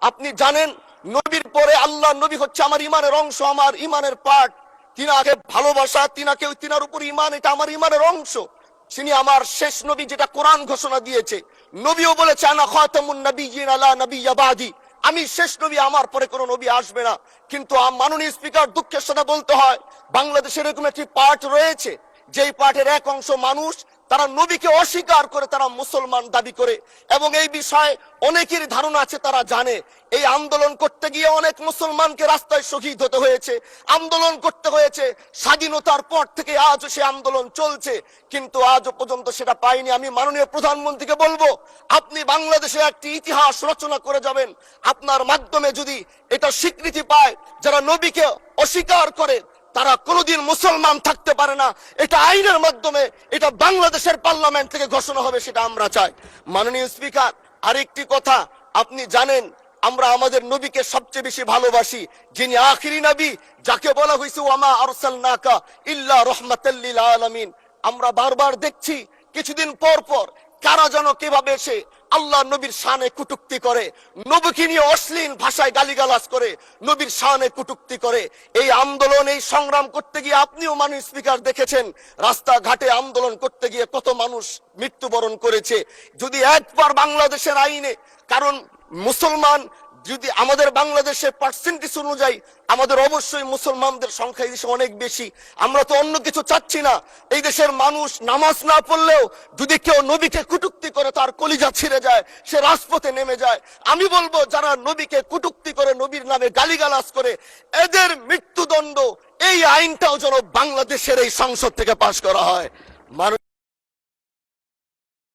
আপনি জানেন নবীর পরে আল্লাহ নবী হচ্ছে আমার ইমানের অংশ, আমার ইমানের পার্ট। তিনাকে ভালোবাসা, তিনার উপর ইমান, এটা আমার ইমানের অংশ। তিনি আমার শেষ নবী, যেটা কোরআন ঘোষণা দিয়েছে। নবীও বলেছে আনা খাতামুন নাবিয়্যিন লা নাবিয়্যা বাদি, আমি শেষ নবী, আমার পরে কোনো নবী আসবে না। কিন্তু মাননীয় স্পিকার, দুঃখের সাথে বলতে হয়, বাংলাদেশের এরকম একটি পার্ট রয়েছে, যেই পার্টের এক অংশ মানুষ, তারা নবীকে অস্বীকার করে, তারা মুসলমান দাবি করে। এবং এই বিষয়ে অনেকের ধারণা আছে, তারা জানে এই আন্দোলন করতে গিয়ে অনেক মুসলমানকে রাস্তায় শহীদ হতে হয়েছে, আন্দোলন করতে হয়েছে। স্বাধীনতার পর থেকে আজও সে আন্দোলন চলছে, কিন্তু আজও পর্যন্ত সেটা পাইনি। আমি মাননীয় প্রধানমন্ত্রীকে বলবো, আপনি বাংলাদেশে একটি ইতিহাস রচনা করে যাবেন। আপনার মাধ্যমে যদি এটা স্বীকৃতি পায়, যারা নবীকে অস্বীকার করে তারা কোনোদিন মুসলমান থাকতে পারে না, এটা আইনের মাধ্যমে, এটা বাংলাদেশের পার্লামেন্ট থেকে ঘোষণা হবে, সেটা আমরা চাই। মাননীয় স্পিকার, আরেকটি কথা, আপনি জানেন আমরা আমাদের নবীকে সবচেয়ে বেশি ভালোবাসি, যিনি আখিরি নবী, যাকে বলা হয়েছে ওয়ামা আরসালনাকা ইল্লা রাহমাতাল লিল আলামিন। আমরা বারবার দেখছি কিছুদিন পর পর কারা যেন কিভাবে এসে আল্লাহ নবীর শানে কটূক্তি করে, নবীকে নিয়ে অশ্লীল ভাষায় গালিগালাজ করে, নবীর শানে কটূক্তি করে। এই আন্দোলন, এই সংগ্রাম করতে গিয়ে আপনিও মাননীয় স্পিকার দেখেছেন, রাস্তাঘাটে আন্দোলন করতে গিয়ে কত মানুষ মৃত্যুবরণ করেছে। যদি একবার বাংলাদেশের আইনে, কারণ মুসলমান যদি আমাদের বাংলাদেশের পার্সেন্টেজ অনুযায়ী আমাদের অবশ্যই মুসলমানদের সংখ্যা এই দেশে অনেক বেশি। আমরা তো অন্য কিছু চাচ্ছি না। এই দেশের মানুষ নামাজ না পড়লেও যদি কেউ নবীকে কটূক্তি করে, তার কলিজা ছিঁড়ে যায়, সে রাজপথে নেমে যায়। আমি বলবো, যারা নবীকে কটূক্তি করে, নবীর নামে গালিগালাজ করে, এদের মৃত্যুদণ্ড, এই আইনটাও যেন বাংলাদেশের এই সংসদ থেকে পাশ করা হয়।